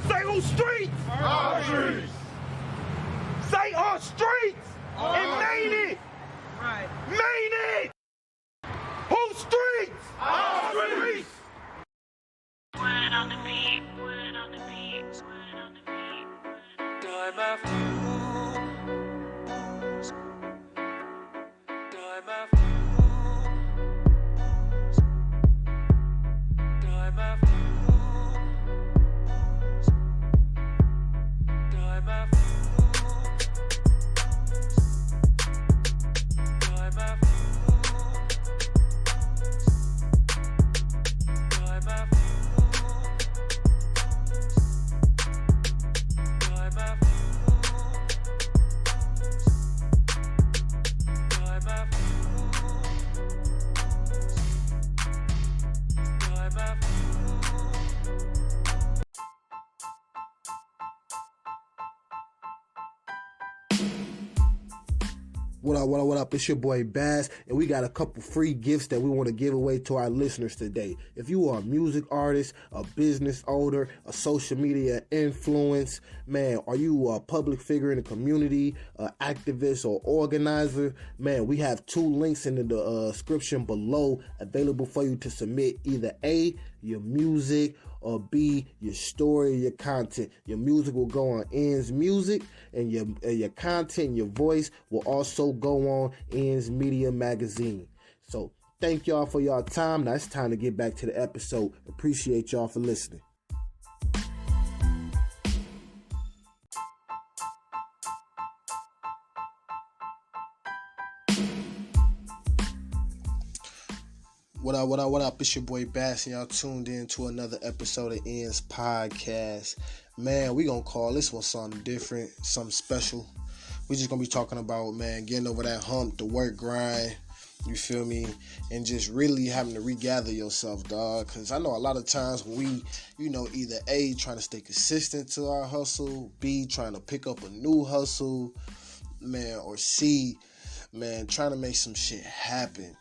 Say on streets. Our streets. Say on streets. And Main it. Right. Main it. Whose streets? Our streets. Word on the beat, word on the beat, word on the beat. Time after time after time after time after time after time after What up? It's your boy Bazz, and we got a couple free gifts that we want to give away to our listeners today. If you are a music artist, a business owner, a social media influence, man, are you a public figure in the community, an activist or organizer, man, we have 2 links in the description below available for you to submit either A, your music, or B, your story, your content. Your music will go on ENDS Music, and your content, your voice will also go on ENDS Media Magazine. So thank y'all for y'all time. Now it's time to get back to the episode. Appreciate y'all for listening. What up? It's your boy Bass, and y'all tuned in to another episode of ENDS Podcast. Man, we gonna call this one something different, something special. We just gonna be talking about, man, getting over that hump, the work grind, you feel me? And just really having to regather yourself, dog. Cause I know a lot of times when we, either A, trying to stay consistent to our hustle, B, trying to pick up a new hustle, man, or C, man, trying to make some shit happen.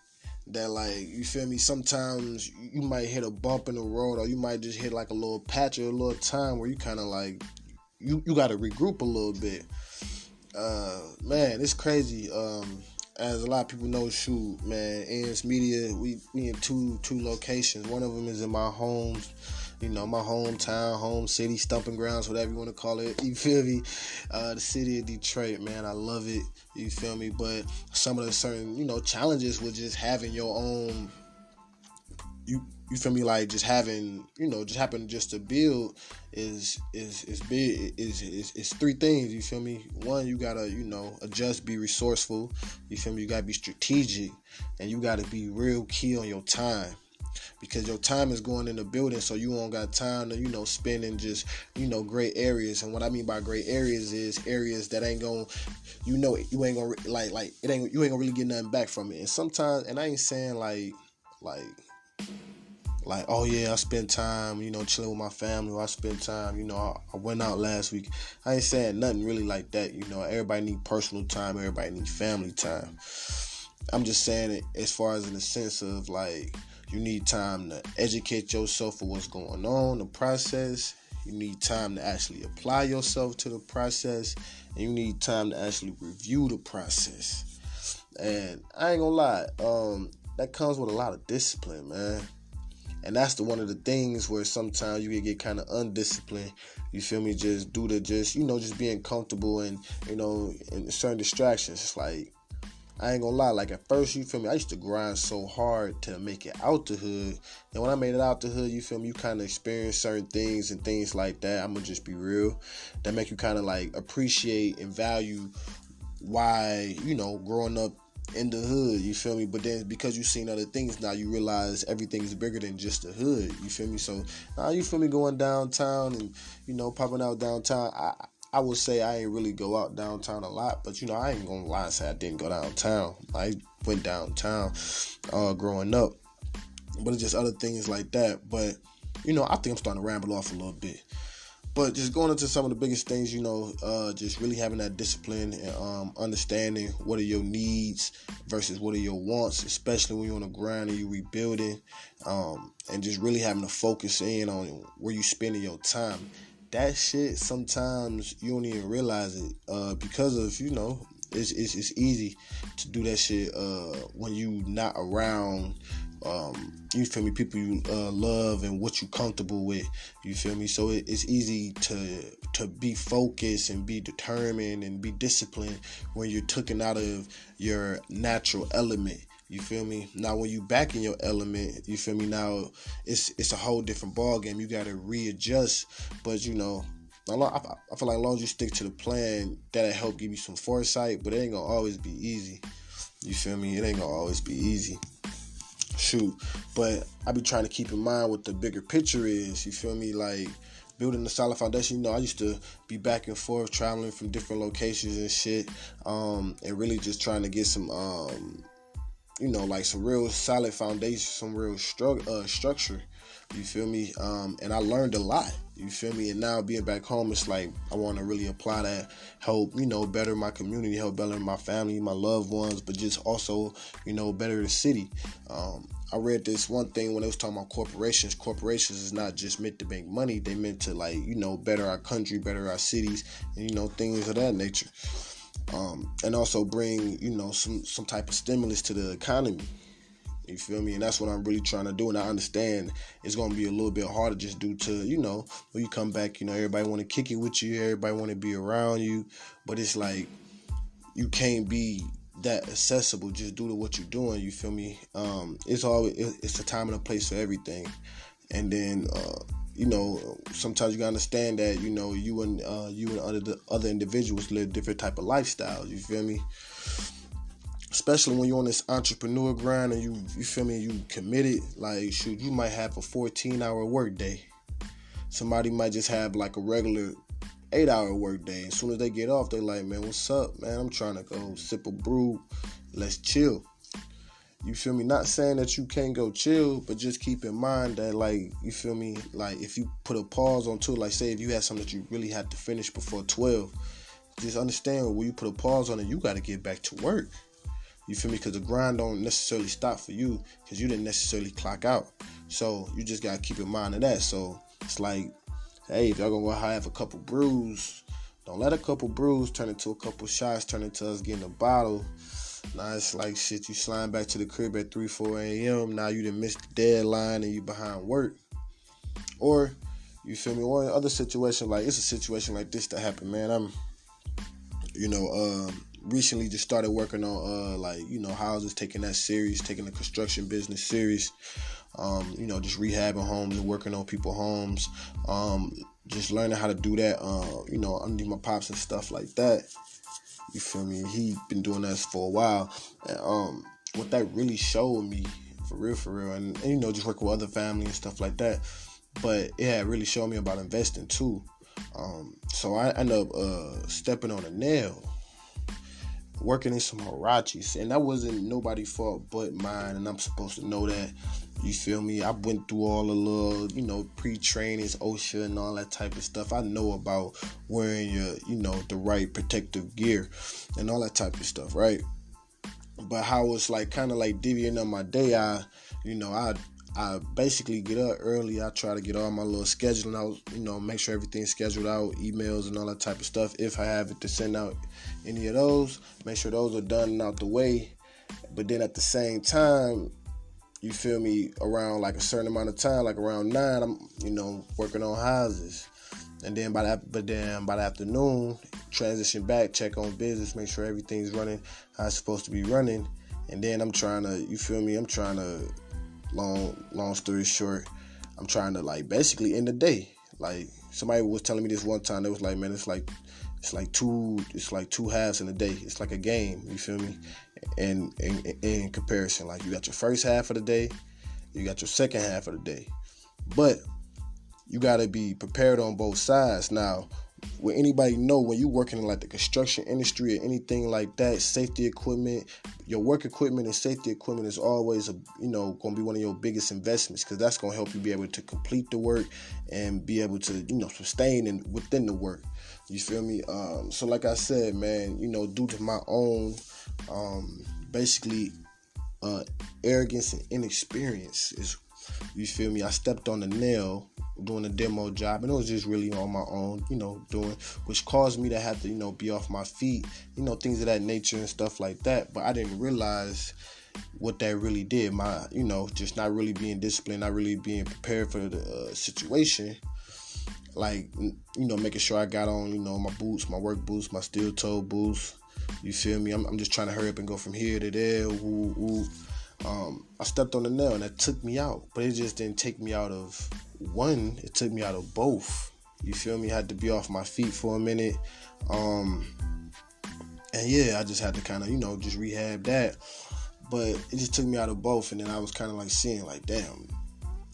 That, like, you feel me, sometimes you might hit a bump in the road, or you might just hit like a little patch or a little time where you kind of like, you got to regroup a little bit. Man, it's crazy. As a lot of people know, shoot, man, ENDS Media, we in two locations. One of them is in my home, my hometown, home city, stomping grounds, whatever you want to call it. You feel me? The city of Detroit, man, I love it. You feel me? But some of the certain, challenges with just having your own, you feel me? Like just having, just having just to build is big. Is 3 things. You feel me? 1, you gotta, adjust, be resourceful. You feel me? You gotta be strategic, and you gotta be real key on your time. Because your time is going in the building, so you don't got time to, spend in just, great areas. And what I mean by great areas is areas that ain't gonna, you ain't gonna, like, you ain't gonna really get nothing back from it. And sometimes, and I ain't saying like, oh yeah, I spend time, chilling with my family, or I spend time, I went out last week. I ain't saying nothing really like that. Everybody need personal time, everybody need family time. I'm just saying it as far as in the sense of, like, you need time to educate yourself for what's going on, the process. You need time to actually apply yourself to the process. And you need time to actually review the process. And I ain't gonna lie, that comes with a lot of discipline, man. And that's one of the things where sometimes you can get kind of undisciplined. You feel me? Just due to just being comfortable and, and certain distractions. It's like, I ain't gonna lie, like at first, you feel me, I used to grind so hard to make it out the hood. And when I made it out the hood, you feel me, you kind of experience certain things and things like that. I'm gonna just be real. That make you kind of like appreciate and value why, growing up in the hood, you feel me? But then because you've seen other things now, you realize everything's bigger than just the hood, you feel me? So now you feel me going downtown and, popping out downtown. I would say I ain't really go out downtown a lot, but, I ain't gonna lie and say I didn't go downtown. I went downtown growing up, but it's just other things like that. But, I think I'm starting to ramble off a little bit. But just going into some of the biggest things, just really having that discipline and understanding what are your needs versus what are your wants, especially when you're on the grind and you're rebuilding, and just really having to focus in on where you're spending your time. that shit, sometimes you don't even realize it, because of, it's easy to do that shit when you not around, you feel me, people you love and what you comfortable with, you feel me. So it's easy to be focused and be determined and be disciplined when you're taken out of your natural element, you feel me. Now when you back in your element, you feel me, now it's a whole different ball game. You got to readjust, but I feel like as long as you stick to the plan, that'll help give you some foresight, but it ain't gonna always be easy. You feel me? It ain't gonna always be easy. Shoot. But I be trying to keep in mind what the bigger picture is. You feel me? Like building a solid foundation. I used to be back and forth traveling from different locations and shit, and really just trying to get some like some real solid foundation, some real structure. You feel me? And I learned a lot. You feel me? And now being back home, it's like I want to really apply that, help, better my community, help better my family, my loved ones, but just also, better the city. I read this one thing when they was talking about corporations. Corporations is not just meant to make money. They meant to better our country, better our cities, and, things of that nature. And also bring, some type of stimulus to the economy. You feel me? And that's what I'm really trying to do. And I understand it's going to be a little bit harder just due to, when you come back, everybody want to kick it with you. Everybody want to be around you. But it's like you can't be that accessible just due to what you're doing. You feel me? It's a time and a place for everything. And then, sometimes you gotta understand that, you and other individuals live different type of lifestyles. You feel me? Especially when you're on this entrepreneur grind and you feel me, you committed, like, shoot, you might have a 14-hour work day. Somebody might just have like a regular 8-hour work day. As soon as they get off, they like, man, what's up, man? I'm trying to go sip a brew. Let's chill. You feel me? Not saying that you can't go chill, but just keep in mind that, like, you feel me? Like, if you put a pause on to it, like, say if you had something that you really had to finish before 12, just understand when you put a pause on it, you got to get back to work. You feel me? Because the grind don't necessarily stop for you because you didn't necessarily clock out. So you just got to keep in mind of that. So it's like, hey, if y'all going to go have a couple brews, don't let a couple brews turn into a couple shots, turn into us getting a bottle. Now it's like shit, you slide back to the crib at 3, 4 a.m. Now you done missed the deadline and you behind work. Or, you feel me? Or in other situations, like it's a situation like this that happened, man. I'm, recently just started working on, houses, taking that serious, taking the construction business serious. Just rehabbing homes and working on people's homes. Just learning how to do that, underneath my pops and stuff like that. You feel me? He been doing that for a while. And what that really showed me, for real, and just working with other family and stuff like that. But it had really showed me about investing too. So I ended up stepping on a nail, working in some Harachis. And that wasn't nobody's fault but mine, and I'm supposed to know that. You feel me? I went through all the little, pre-trainings, OSHA and all that type of stuff. I know about wearing your, the right protective gear and all that type of stuff, right? But how it's like kind of like deviating on my day, I basically get up early. I try to get all my little scheduling out, make sure everything's scheduled out, emails and all that type of stuff. If I have it to send out any of those, make sure those are done and out the way. But then at the same time, you feel me, around like a certain amount of time, like around 9, I'm, working on houses. And then by the afternoon, transition back, check on business, make sure everything's running how it's supposed to be running. And then I'm trying to, long story short, I'm trying to like basically end the day. Like somebody was telling me this one time, they was like, man, it's like two halves in a day. It's like a game, you feel me? And in comparison, like you got your first half of the day, you got your second half of the day. But you got to be prepared on both sides. Now, will anybody know when you're working in like the construction industry or anything like that, safety equipment, your work equipment and safety equipment is always going to be one of your biggest investments, because that's going to help you be able to complete the work and be able to, sustain within the work. You feel me? So like I said, man, due to my own, basically, arrogance and inexperience is You feel me? I stepped on the nail doing a demo job, and it was just really on my own, doing, which caused me to have to, be off my feet, things of that nature and stuff like that. But I didn't realize what that really did. My, just not really being disciplined, not really being prepared for the situation. Like, making sure I got on, my boots, my work boots, my steel toe boots. You feel me? I'm just trying to hurry up and go from here to there. I stepped on the nail, and that took me out. But it just didn't take me out of one. It took me out of both. You feel me? I had to be off my feet for a minute. And yeah, I just had to kind of, just rehab that. But it just took me out of both. And then I was kind of like seeing like, damn,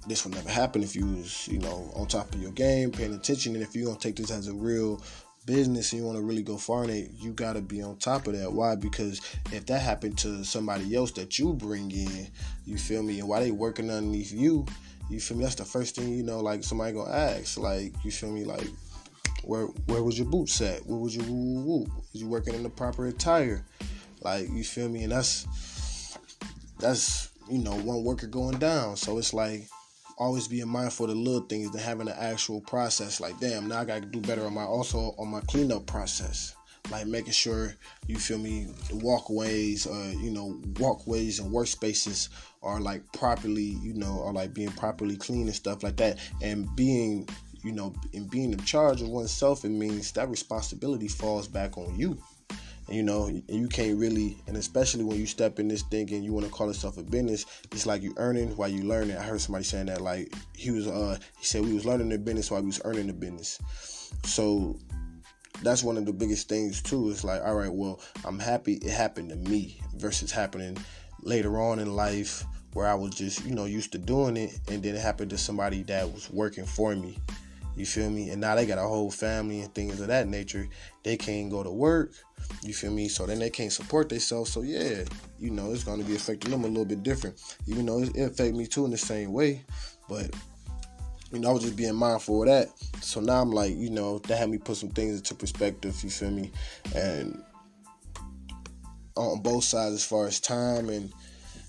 this would never happen if you was, on top of your game, paying attention. And if you're going to take this as a real business and you want to really go far in it, you got to be on top of that. Why? Because if that happened to somebody else that you bring in, you feel me, and while they working underneath you, you feel me, that's the first thing, like somebody going to ask, like, you feel me, like, where was your boots at? Where was your Was you working in the proper attire? Like, you feel me? And that's one worker going down. So it's like, always being mindful of the little things than having an actual process. Like, damn, now I got to do better on my cleanup process. Like, making sure, you feel me, the walkways and workspaces are like properly, are like being properly clean and stuff like that. And being, and being in charge of oneself, it means that responsibility falls back on you. And you can't really, and especially when you step in this thing and you want to call yourself a business, it's like you earning while you learning. I heard somebody saying that, like, he said we was learning the business while we was earning the business. So that's one of the biggest things too. It's like, all right, well, I'm happy it happened to me versus happening later on in life where I was just, used to doing it, and then it happened to somebody that was working for me. You feel me? And now they got a whole family and things of that nature. They can't go to work. You feel me? So then they can't support themselves. So yeah, it's going to be affecting them a little bit different. Even though it affect me too in the same way. But, I was just being mindful of that. So now I'm like, that had me put some things into perspective. You feel me? And on both sides, as far as time and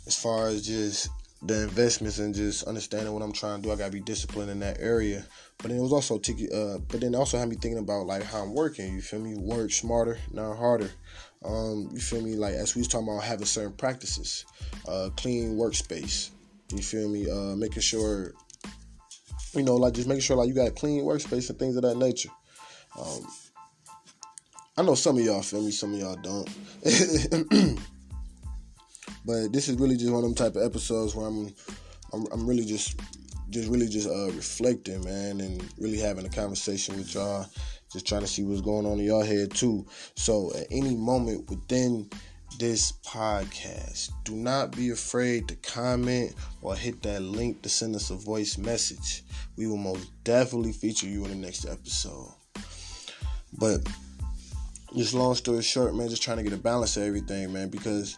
as far as just the investments and just understanding what I'm trying to do, I gotta be disciplined in that area. But then it was also also had me thinking about like how I'm working. You feel me? Work smarter, not harder. You feel me? Like, as we was talking about having certain practices, clean workspace. You feel me? Making sure, like just making sure like you got a clean workspace and things of that nature. I know some of y'all feel me, some of y'all don't. But this is really just one of them type of episodes where I'm really just reflecting, man, and really having a conversation with y'all, just trying to see what's going on in y'all head too. So at any moment within this podcast, do not be afraid to comment or hit that link to send us a voice message. We will most definitely feature you in the next episode. But just long story short, man, just trying to get a balance of everything, man, because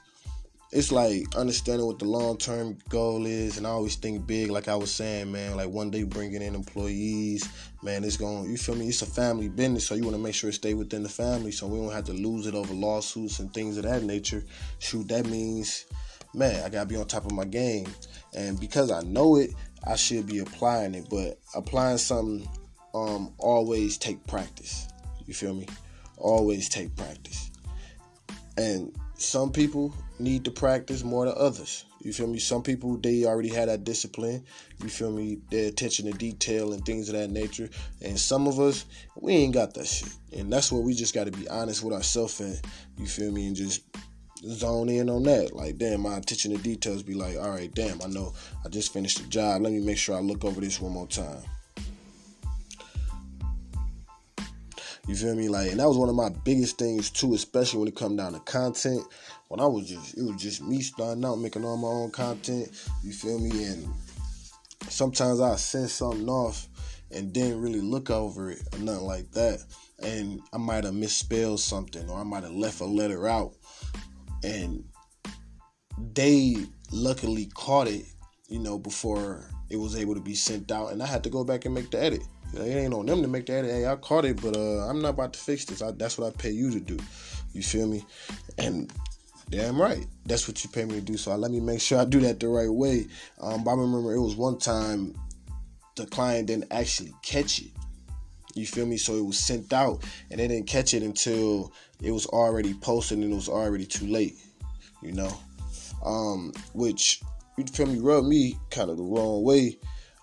it's like understanding what the long-term goal is, and I always think big, like I was saying, man, like one day bringing in employees, man, it's going, you feel me, it's a family business, so you want to make sure it stay within the family, so we don't have to lose it over lawsuits and things of that nature. Shoot, that means, man, I got to be on top of my game, and because I know it, I should be applying it, but applying something always take practice, you feel me, always take practice, and some people need to practice more than others. You feel me? Some people, they already had that discipline. You feel me? Their attention to detail and things of that nature. And some of us, we ain't got that shit. And that's where we just got to be honest with ourselves at. You feel me? And just zone in on that. Like, damn, my attention to details be like, all right, damn, I know I just finished the job. Let me make sure I look over this one more time. You feel me? Like, and that was one of my biggest things too, especially when it come down to content. When it was just me starting out making all my own content. You feel me? And sometimes I send something off and didn't really look over it or nothing like that. And I might have misspelled something, or I might have left a letter out. And they luckily caught it, before it was able to be sent out. And I had to go back and make the edit. It ain't on them to make the edit. Hey, I caught it, but I'm not about to fix this. That's what I pay you to do. You feel me? And Damn right. That's what you pay me to do. So let me make sure I do that the right way. But I remember it was one time the client didn't actually catch it. You feel me? So it was sent out and they didn't catch it until it was already posted and it was already too late. You know? Which, you feel me, rubbed me kind of the wrong way.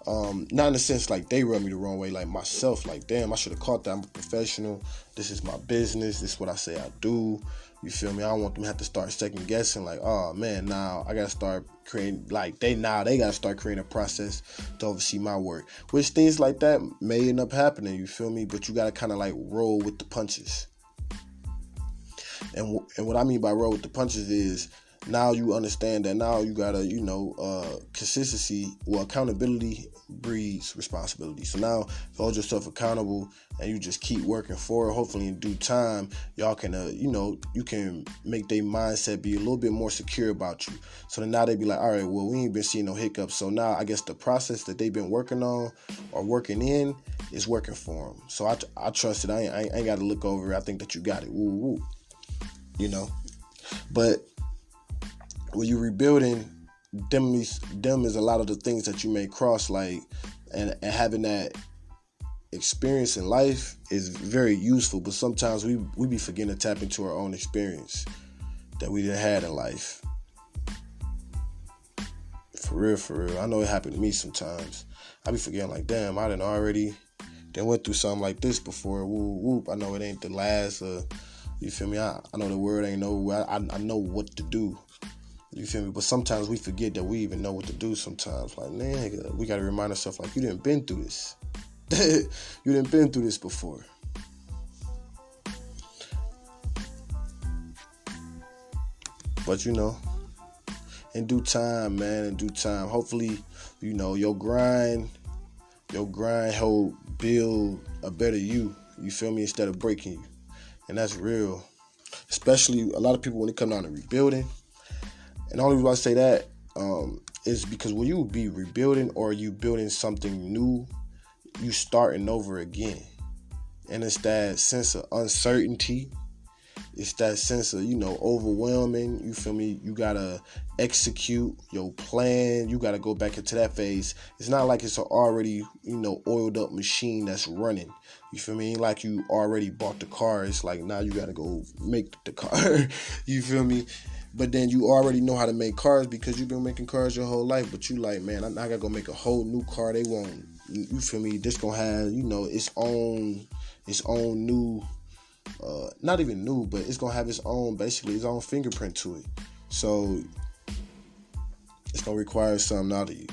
Not in the sense like they rubbed me the wrong way, like myself, like, damn, I should have caught that. I'm a professional. This is my business. This is what I say I do. You feel me? I don't want them to have to start second guessing, like, oh man, now I gotta start creating, like, they gotta start creating a process to oversee my work. Which things like that may end up happening, you feel me? But you gotta kind of like roll with the punches. And what I mean by roll with the punches is, now you understand that now you gotta, consistency, well, accountability breeds responsibility. So now you hold yourself accountable and you just keep working for it. Hopefully in due time, y'all can, you can make their mindset be a little bit more secure about you. So then now they be like, all right, well, we ain't been seeing no hiccups. So now I guess the process that they've been working on or working in is working for them. So I trust it. I ain't got to look over it. I think that you got it. Woo, woo. But when you're rebuilding, them is a lot of the things that you may cross, like, and having that experience in life is very useful, but sometimes we be forgetting to tap into our own experience that we didn't have in life. For real. I know it happened to me sometimes. I be forgetting, like, damn, I done went through something like this before. Whoop. I know it ain't the last. You feel me? I know the word ain't no. I know what to do. You feel me? But sometimes we forget that we even know what to do sometimes. Like, man, we got to remind ourselves, like, you didn't been through this. You didn't been through this before. But, in due time, man, hopefully, your grind help build a better you feel me, instead of breaking you. And that's real. Especially a lot of people, when they come down to rebuilding, and the only reason I say that is because when you be rebuilding or you building something new, you starting over again. And it's that sense of uncertainty. It's that sense of, overwhelming. You feel me? You got to execute your plan. You got to go back into that phase. It's not like it's an already, oiled up machine that's running. You feel me? Ain't like you already bought the car. It's like now you got to go make the car. You feel me? But then you already know how to make cars because you've been making cars your whole life. But you like, man, I gotta go make a whole new car. They won't, you feel me? This gonna have, its own new, not even new, but it's gonna have its own fingerprint to it. So it's gonna require something out of you.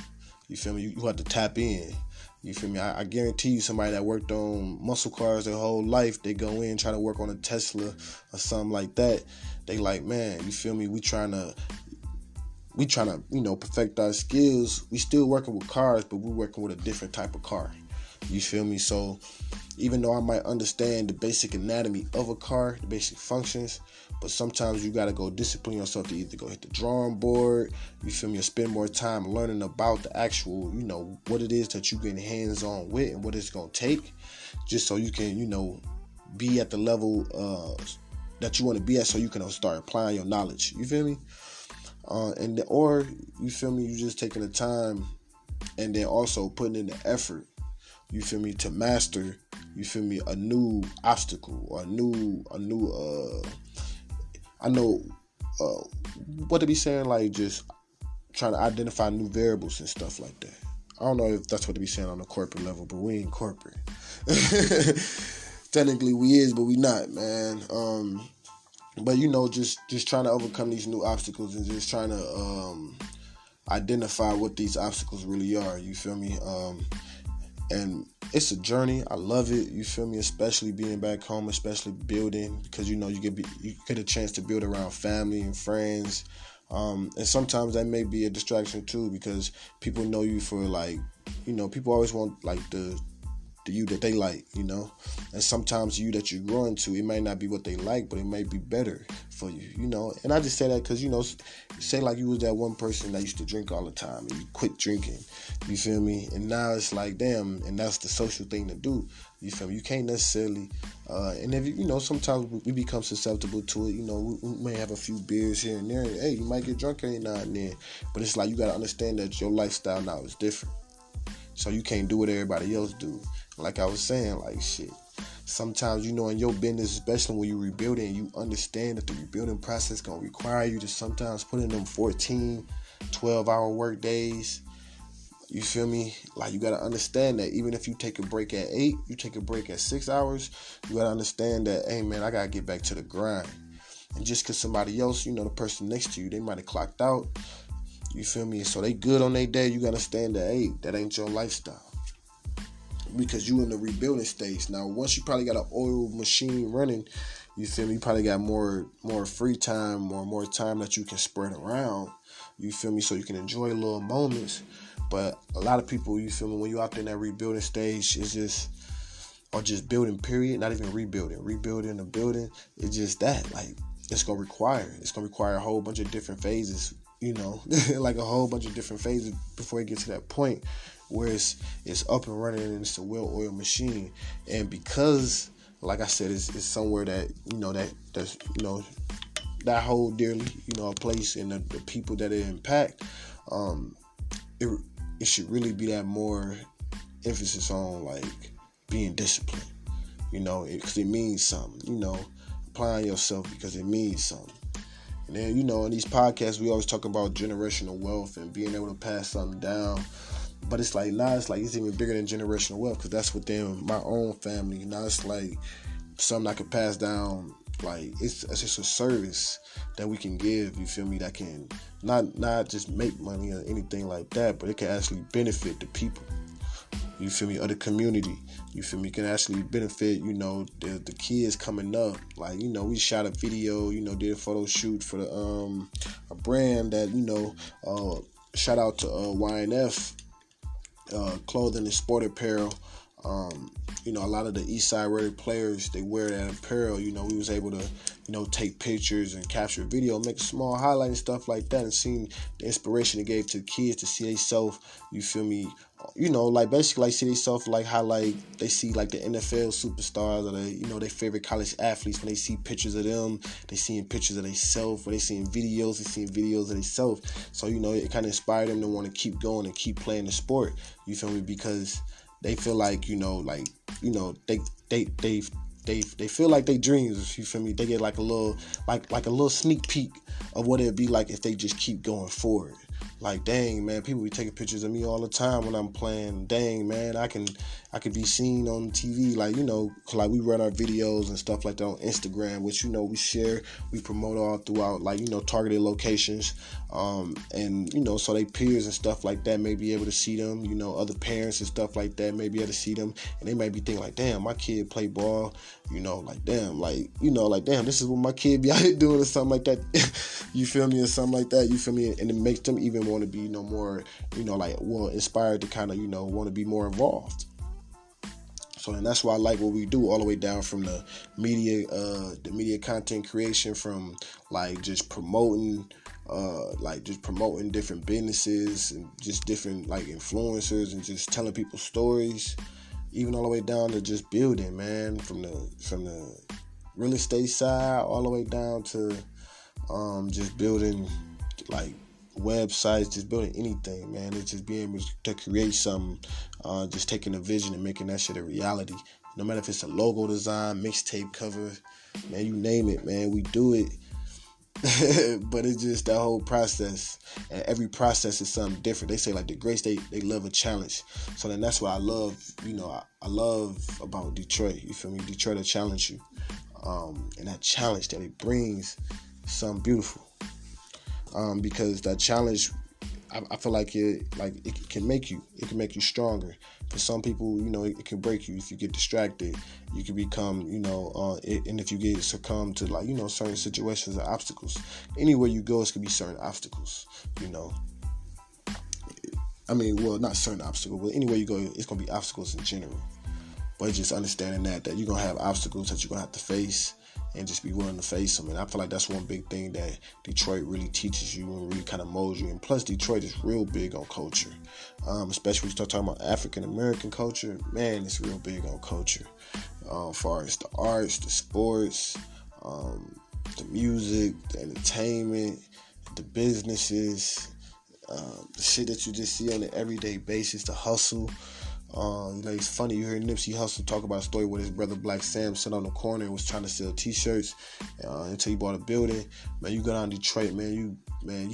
You feel me? You have to tap in. You feel me? I guarantee you, somebody that worked on muscle cars their whole life, they go in try to work on a Tesla or something like that. They like, man, you feel me? We trying to, perfect our skills. We still working with cars, but we're working with a different type of car. You feel me? So even though I might understand the basic anatomy of a car, the basic functions, but sometimes you got to go discipline yourself to either go hit the drawing board, you feel me, or spend more time learning about the actual, what it is that you getting hands-on with and what it's going to take, just so you can, be at the level that you want to be at, so you can start applying your knowledge. You feel me? Or you feel me, you just taking the time and then also putting in the effort, you feel me, to master, you feel me, a new obstacle or I know what they be saying, like just trying to identify new variables and stuff like that. I don't know if that's what they be saying on the corporate level, but we ain't corporate. Technically we is, but we not, man. But just trying to overcome these new obstacles and just trying to identify what these obstacles really are. You feel me? And it's a journey. I love it. You feel me? Especially being back home, especially building, because you get a chance to build around family and friends. And sometimes that may be a distraction too, because people know you for people always want like the you that they like, and sometimes you that you're growing to, it might not be what they like, but it might be better for you, and I just say that because, say like you was that one person that used to drink all the time and you quit drinking, you feel me, and now it's like, damn, and that's the social thing to do, you feel me, you can't necessarily And if sometimes we become susceptible to it. We may have a few beers here and there. And, hey, you might get drunk every now and then. But it's like you got to understand that your lifestyle now is different. So you can't do what everybody else do. Like I was saying, like shit. Sometimes, in your business, especially when you're rebuilding, you understand that the rebuilding process going to require you to sometimes put in them 14, 12-hour work days. You feel me? Like, you got to understand that even if you take a break at 8, you take a break at 6 hours, you got to understand that, hey, man, I got to get back to the grind. And just because somebody else, the person next to you, they might have clocked out, you feel me? So they good on their day, you got to understand that, hey, that ain't your lifestyle. Because you in the rebuilding stage. Now, once you probably got an oil machine running, you feel me, you probably got more free time or more time that you can spread around, you feel me, so you can enjoy little moments. But a lot of people, you feel me, when you out there in that rebuilding stage, it's just building, period, not even rebuilding the building, it's just that, like, it's gonna require a whole bunch of different phases, like a whole bunch of different phases before it gets to that point where it's up and running and it's a well-oiled machine. And because, like I said, it's somewhere that that's that hold dearly, a place, and the people that it impact, it should really be that more emphasis on like being disciplined, because it means something, applying yourself because it means something. And then, in these podcasts, we always talk about generational wealth and being able to pass something down. But it's like, now it's even bigger than generational wealth, because that's within my own family. Now it's like something I could pass down. Like, it's just a service that we can give, you feel me, that can not just make money or anything like that, but it can actually benefit the people, you feel me, or the community, you feel me, can actually benefit, the kids coming up. Like, we shot a video, did a photo shoot for a brand that, shout out to YNF, clothing and sport apparel. A lot of the Eastside players, they wear that apparel. We was able to, take pictures and capture video, make a small highlight and stuff like that, and seeing the inspiration it gave to the kids to see themselves, you feel me, like basically like see themselves like how like they see like the NFL superstars or their favorite college athletes. When they see pictures of them, they seeing pictures of themselves. When they seeing videos, they seeing videos of themselves. So, it kind of inspired them to want to keep going and keep playing the sport, you feel me, because they feel like, they feel like they dreams, you feel me. They get like a little sneak peek of what it'd be like if they just keep going forward. Like, dang, man, people be taking pictures of me all the time when I'm playing. Dang, man, I could be seen on TV, like, like we run our videos and stuff like that on Instagram, which, we share, we promote all throughout, like, targeted locations. And, so they peers and stuff like that may be able to see them, other parents and stuff like that may be able to see them. And they might be thinking like, damn, my kid play ball, like, damn, like, damn, this is what my kid be out here doing or something like that. You feel me? Or something like that, you feel me? And it makes them even want to be, more, like, well, inspired to kind of, want to be more involved. So, and that's why I like what we do, all the way down from the media content creation, from like just promoting different businesses and just different like influencers and just telling people stories, even all the way down to just building, man, from the real estate side all the way down to just building like websites, just building anything, man. It's just being able to create something, just taking a vision and making that shit a reality. No matter if it's a logo design, mixtape cover, man, you name it, man, we do it. But it's just that whole process, and every process is something different. They say like the greats, they love a challenge. So then that's what I love, I love about Detroit, you feel me? Detroit will challenge you, and that challenge that it brings something beautiful. Because that challenge, I feel like it can make you stronger. For some people, it can break you if you get distracted. You can become, and if you get succumb to like, certain situations or obstacles. Anywhere you go, it's gonna be certain obstacles. I mean, well, not certain obstacles, but anywhere you go, it's gonna be obstacles in general. But just understanding that you're gonna have obstacles that you're gonna have to face, and just be willing to face them. And I feel like that's one big thing that Detroit really teaches you and really kind of molds you. And plus, Detroit is real big on culture, especially when you start talking about African American culture. Man, it's real big on culture. as far as the arts, the sports, the music, the entertainment, the businesses, the shit that you just see on an everyday basis, the hustle. It's funny, you hear Nipsey Hussle talk about a story where his brother Black Sam sat on the corner and was trying to sell t-shirts until he bought a building. Man, you go down to Detroit, you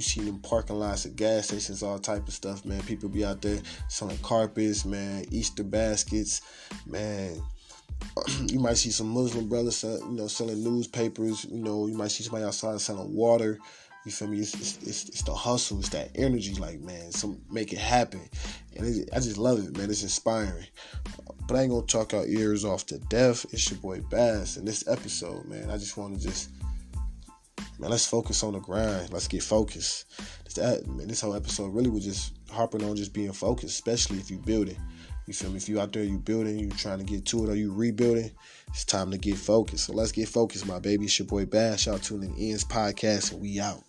see them parking lots at gas stations, all type of stuff, man. People be out there selling carpets, man, Easter baskets, man. You might see some Muslim brothers, selling newspapers. You might see somebody outside selling water. You feel me? It's the hustle. It's that energy. Like, man, make it happen. And I just love it, man. It's inspiring. But I ain't gonna talk our ears off to death. It's your boy Bazz. In this episode, man, I just want to let's focus on the grind. Let's get focused. This whole episode really was just harping on just being focused, especially if you building. You feel me? If you out there, you building, you trying to get to it, or you rebuilding, it's time to get focused. So let's get focused, my baby. It's your boy Bash. Y'all tuning in ENDS Podcast, and we out.